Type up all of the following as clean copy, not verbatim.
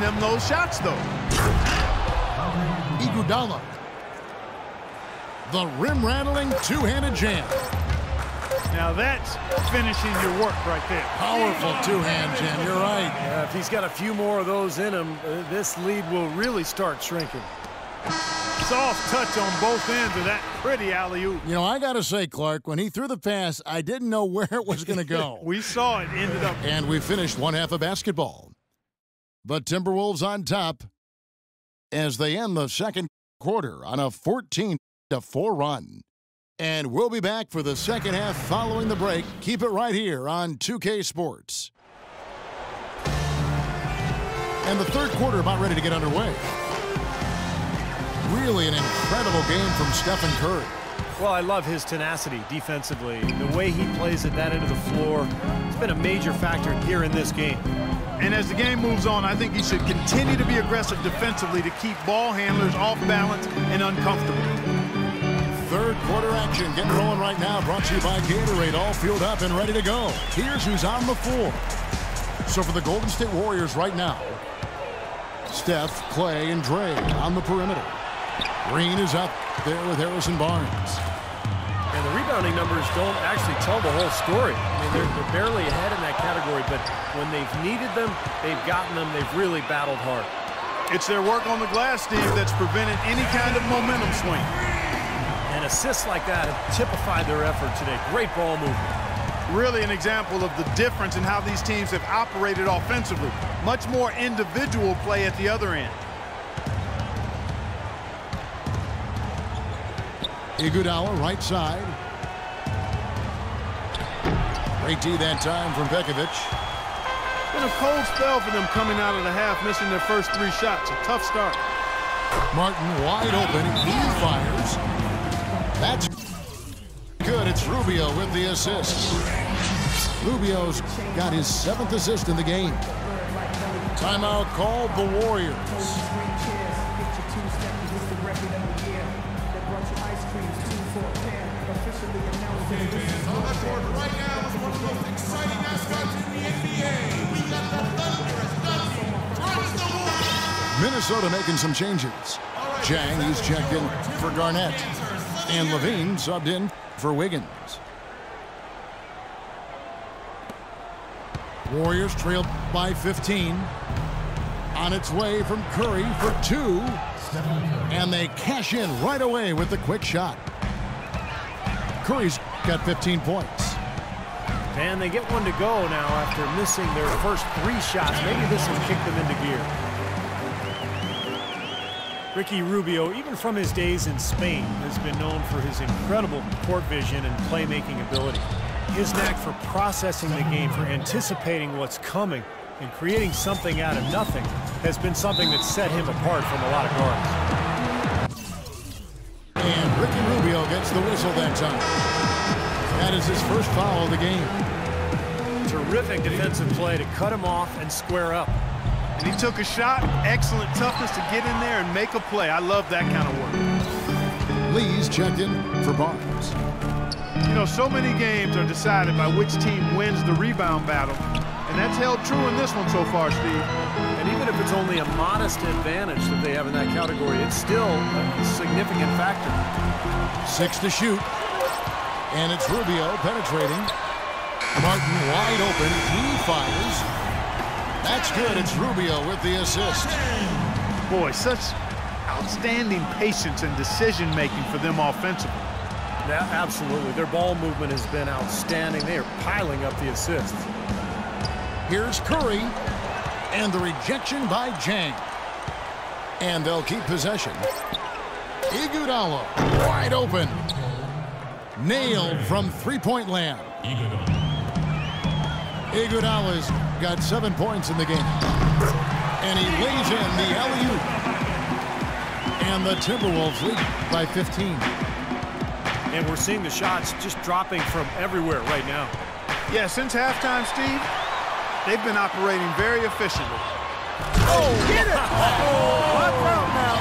them those shots, though. Iguodala. The rim-rattling two-handed jam. Now that's finishing your work right there. Powerful two-hand jam, you're right. Yeah, if he's got a few more of those in him, this lead will really start shrinking. Soft touch on both ends of that pretty alley-oop. You know, I got to say, Clark, when he threw the pass, I didn't know where it was going to go. We saw it ended up. And we finished one half of basketball. But Timberwolves on top as they end the second quarter on a 14-4 run. And we'll be back for the second half following the break. Keep it right here on 2K Sports. And the third quarter about ready to get underway. Really an incredible game from Stephen Curry. Well, I love his tenacity defensively. The way he plays at that end of the floor has been a major factor here in this game. And as the game moves on, I think he should continue to be aggressive defensively to keep ball handlers off balance and uncomfortable. Third quarter action getting rolling right now. Brought to you by Gatorade. All fueled up and ready to go. Here's who's on the floor. So for the Golden State Warriors right now, Steph, Clay, and Dre on the perimeter. Green is up there with Harrison Barnes. And the rebounding numbers don't actually tell the whole story. I mean, they're barely ahead in that category, but when they've needed them, they've gotten them. They've really battled hard. It's their work on the glass, Steve, that's prevented any kind of momentum swing. And assists like that have typified their effort today. Great ball movement. Really an example of the difference in how these teams have operated offensively. Much more individual play at the other end. Iguodala, right side. Great D that time from Pekovic. Been a cold spell for them coming out of the half, missing their first three shots. A tough start. Martin wide open. He fires. That's good. It's Rubio with the assist. Rubio's got his 7th assist in the game. Timeout called the Warriors. Minnesota making some changes. Jang, he's checked in for Garnett. And Levine subbed in for Wiggins. Warriors trailed by 15. On its way from Curry for 2. And they cash in right away with the quick shot. Curry's got 15 points. And they get one to go now after missing their first 3 shots. Maybe this will kick them into gear. Ricky Rubio, even from his days in Spain, has been known for his incredible court vision and playmaking ability. His knack for processing the game, for anticipating what's coming, and creating something out of nothing has been something that's set him apart from a lot of guards. And Ricky Rubio gets the whistle that time. That is his first foul of the game. Terrific defensive play to cut him off and square up. And he took a shot. Excellent toughness to get in there and make a play. I love that kind of work. Lee's checked in for Barnes. You know, so many games are decided by which team wins the rebound battle. And that's held true in this one so far, Steve. And even if it's only a modest advantage that they have in that category, it's still a significant factor. 6 to shoot. And it's Rubio penetrating. Martin wide open. He fires. That's good. It's Rubio with the assist. Boy, such outstanding patience and decision-making for them offensively. Yeah, absolutely. Their ball movement has been outstanding. They are piling up the assists. Here's Curry. And the rejection by Jang. And they'll keep possession. Iguodala wide open. Nailed from three-point land. Iguodala's got 7 points in the game. And he lays in the alley-oop. And the Timberwolves lead by 15. And we're seeing the shots just dropping from everywhere right now. Yeah, since halftime, Steve, they've been operating very efficiently. Oh, get it! Oh, what now?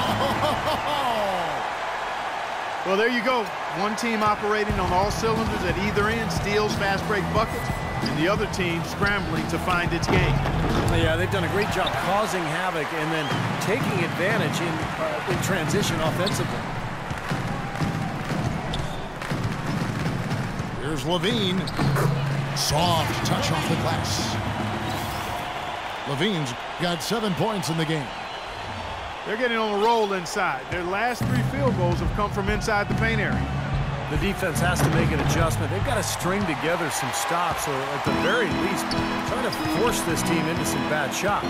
Well, there you go. One team operating on all cylinders at either end, steals, fast break buckets, and the other team scrambling to find its game. Yeah, they've done a great job causing havoc and then taking advantage in transition offensively. Here's Levine. Soft touch off the glass. Levine's got 7 points in the game. They're getting on a roll inside. Their last 3 field goals have come from inside the paint area. The defense has to make an adjustment. They've got to string together some stops, or at the very least, try to force this team into some bad shots.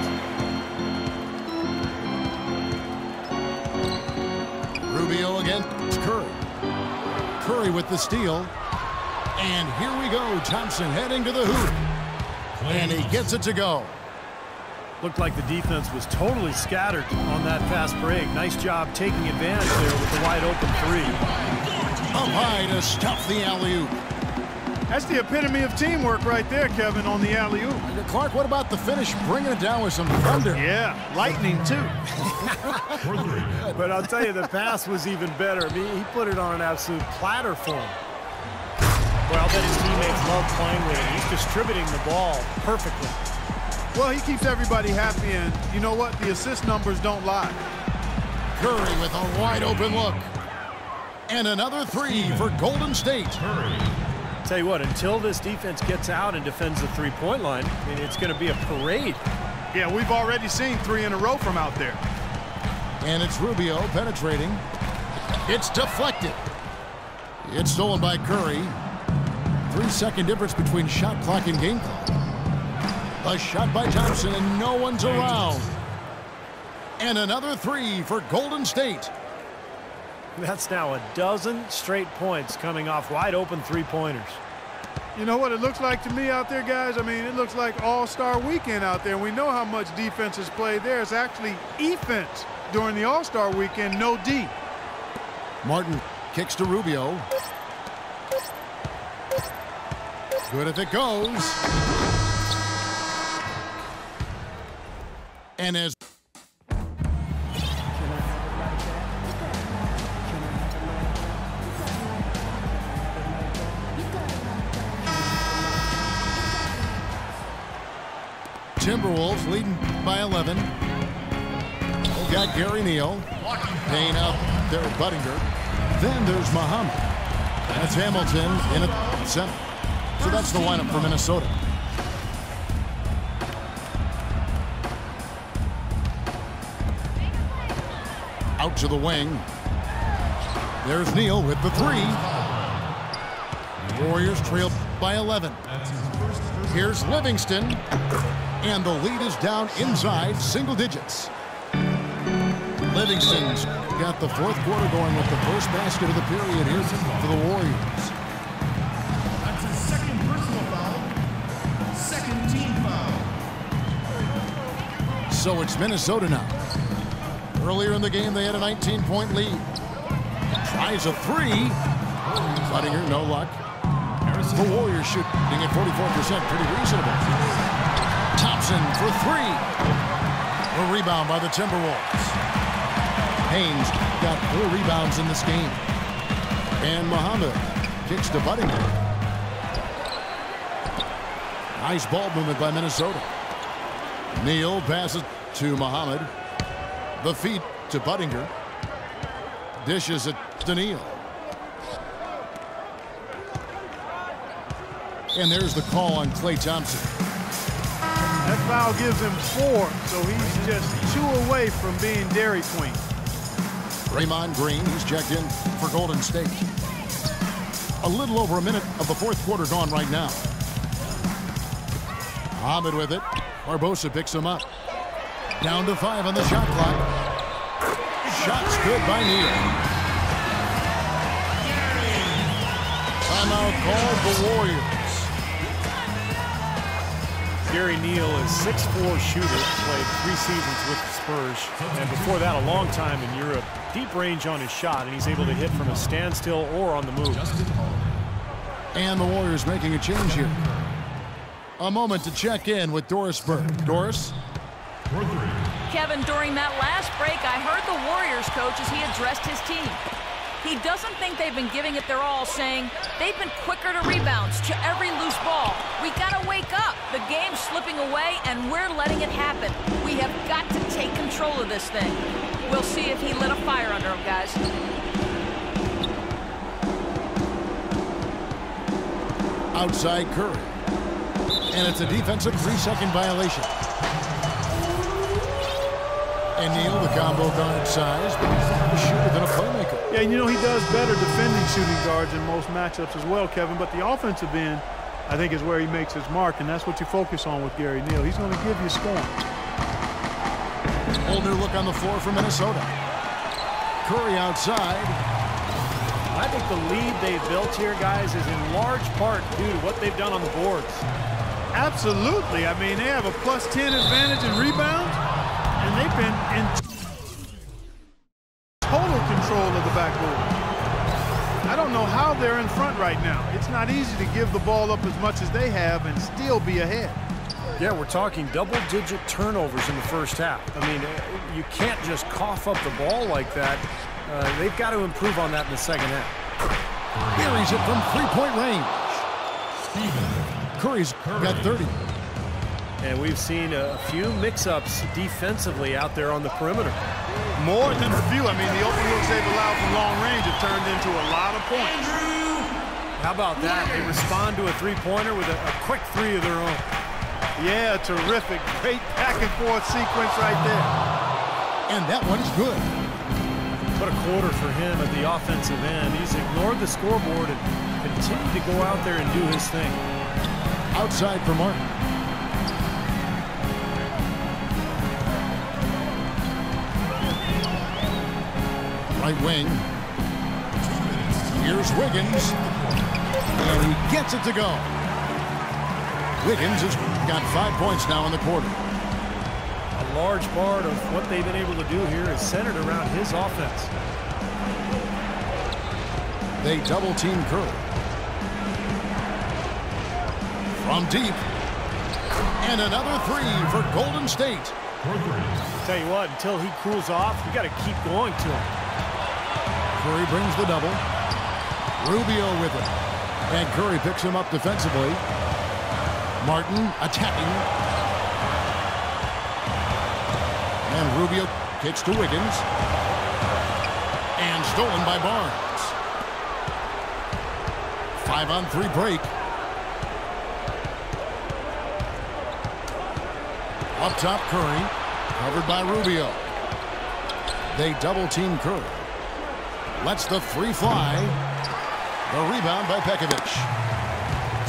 Rubio against Curry. Curry with the steal. And here we go. Thompson heading to the hoop. And he gets it to go. Looked like the defense was totally scattered on that fast break. Nice job taking advantage there with the wide open 3. Up high to stuff the alley-oop. That's the epitome of teamwork right there, Kevin, on the alley-oop. Clark, what about the finish? Bringing it down with some thunder. Yeah, lightning, too. But I'll tell you, the pass was even better. I mean, he put it on an absolute platter for him. Well, I'll bet his teammates love playing with him. He's distributing the ball perfectly. Well, he keeps everybody happy, and you know what? The assist numbers don't lie. Curry with a wide open look. And another 3 for Golden State. Tell you what, until this defense gets out and defends the three-point line, I mean, it's going to be a parade. Yeah, we've already seen 3 in a row from out there. And it's Rubio penetrating. It's deflected. It's stolen by Curry. 3-second difference between shot clock and game clock. A shot by Thompson, and no one's around. And another 3 for Golden State. That's now a dozen straight points coming off wide open three-pointers. You know what it looks like to me out there, guys? I mean, it looks like All-Star Weekend out there. We know how much defense is played there. It's actually offense during the All-Star Weekend, no D. Martin kicks to Rubio. Good if it goes. And as Timberwolves leading by 11. Got Gary Neal. Payne out there at Buttinger. Then there's Muhammad. That's Hamilton in at center. So that's the lineup for Minnesota. Out to the wing. There's Neal with the 3. Warriors trail by 11. Here's Livingston. And the lead is down inside single digits. Livingston's got the 4th quarter going with the first basket of the period here for the Warriors. That's his 2nd personal foul. 2nd team foul. So it's Minnesota now. Earlier in the game, they had a 19-point lead. Tries a 3. Buttinger, no luck. The Warriors shooting at 44%, pretty reasonable. Thompson for 3. A rebound by the Timberwolves. Haynes got 4 rebounds in this game. And Muhammad kicks to Buttinger. Nice ball movement by Minnesota. Neal passes to Muhammad. The feed to Buttinger. Dishes it to Neal. And there's the call on Klay Thompson. That foul gives him 4, so he's just 2 away from being Dairy Queen. Draymond Green, he's checked in for Golden State. A little over a minute of the 4th quarter gone right now. Muhammad with it. Barbosa picks him up. Down to 5 on the shot clock. Shots good by Neal. Timeout called the Warriors. Gary Neal is 6'4" shooter, played 3 seasons with the Spurs, and before that a long time in Europe. Deep range on his shot, and he's able to hit from a standstill or on the move. And the Warriors making a change here. A moment to check in with Doris Burke. Doris? Kevin, during that last break, I heard the Warriors coach as he addressed his team. He doesn't think they've been giving it their all, saying they've been quicker to rebounds, to every loose ball. We gotta wake up. The game's slipping away, and we're letting it happen. We have got to take control of this thing. We'll see if he lit a fire under him, guys. Outside Curry. And it's a defensive 3-second violation. And Neal, the combo guard size, but he's more of a shooter than a playmaker. Yeah, and you know, he does better defending shooting guards in most matchups as well, Kevin. But the offensive end, I think, is where he makes his mark, and that's what you focus on with Gary Neal. He's going to give you scoring. Whole new look on the floor for Minnesota. Curry outside. I think the lead they've built here, guys, is in large part due to what they've done on the boards. Absolutely. I mean, they have a +10 advantage in rebounds, and they've been in total control of the backboard. I don't know how they're in front right now. It's not easy to give the ball up as much as they have and still be ahead. Yeah, we're talking double-digit turnovers in the first half. I mean, you can't just cough up the ball like that. They've got to improve on that in the second half. Buries it from three-point range. Curry's got 30. And we've seen a few mix-ups defensively out there on the perimeter. More than a few. I mean, the open looks they've allowed from long range have turned into a lot of points. How about that? They respond to a three-pointer with a quick three of their own. Yeah, terrific. Great back-and-forth sequence right there. And that one's good. What a quarter for him at the offensive end. He's ignored the scoreboard and continued to go out there and do his thing. Outside for Martin. Right wing. Here's Wiggins. And he gets it to go. Wiggins has got 5 points now in the quarter. A large part of what they've been able to do here is centered around his offense. They double-team Curry. From deep. And another three for Golden State. Tell you what, until he cools off, you got to keep going to him. Curry brings the double. Rubio with it. And Curry picks him up defensively. Martin attacking. And Rubio kicks to Wiggins. And stolen by Barnes. 5-on-3 break. Up top, Curry. Covered by Rubio. They double-team Curry. Lets the three fly. The rebound by Pekovic.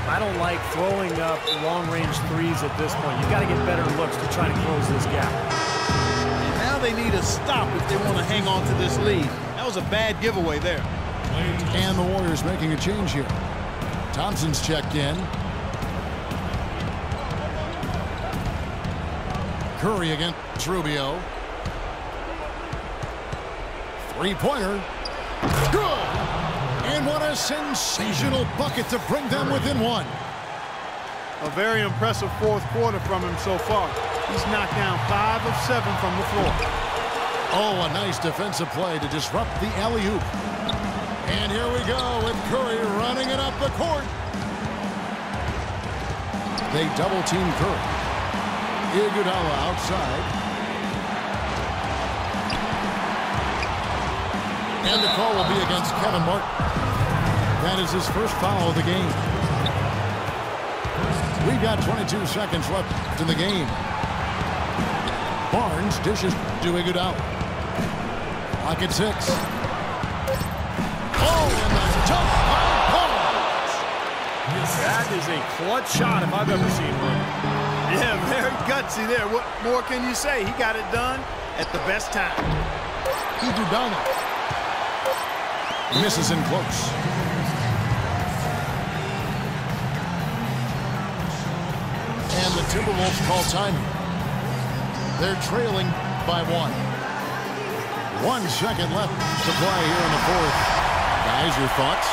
I don't like throwing up long-range threes at this point. You've got to get better looks to try to close this gap. And now they need a stop if they want to hang on to this lead. That was a bad giveaway there. And the Warriors making a change here. Thompson's checked in. Curry against Rubio. Three-pointer. Good! And what a sensational bucket to bring them within one. A very impressive fourth quarter from him so far. He's knocked down 5 of 7 from the floor. Oh, a nice defensive play to disrupt the alley-oop. And here we go with Curry running it up the court. They double-team Curry. Iguodala outside. And the call will be against Kevin Martin. That is his first foul of the game. We've got 22 seconds left in the game. Barnes dishes to Iguodala. Clock at 6. Oh, and the jump by Barnes. That is a clutch shot if I've ever seen one. Yeah, very gutsy there. What more can you say? He got it done at the best time. Iguodala misses in close. And the Timberwolves call time. They're trailing by 1. 1 second left to play here in the fourth. Guys, your thoughts?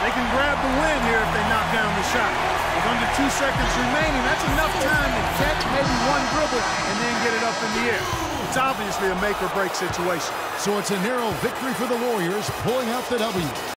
They can grab the win here if they knock down the shot. With under 2 seconds remaining, that's enough time to catch maybe one dribble and then get it up in the air. It's obviously a make-or-break situation. So it's a narrow victory for the Warriors, pulling out the W.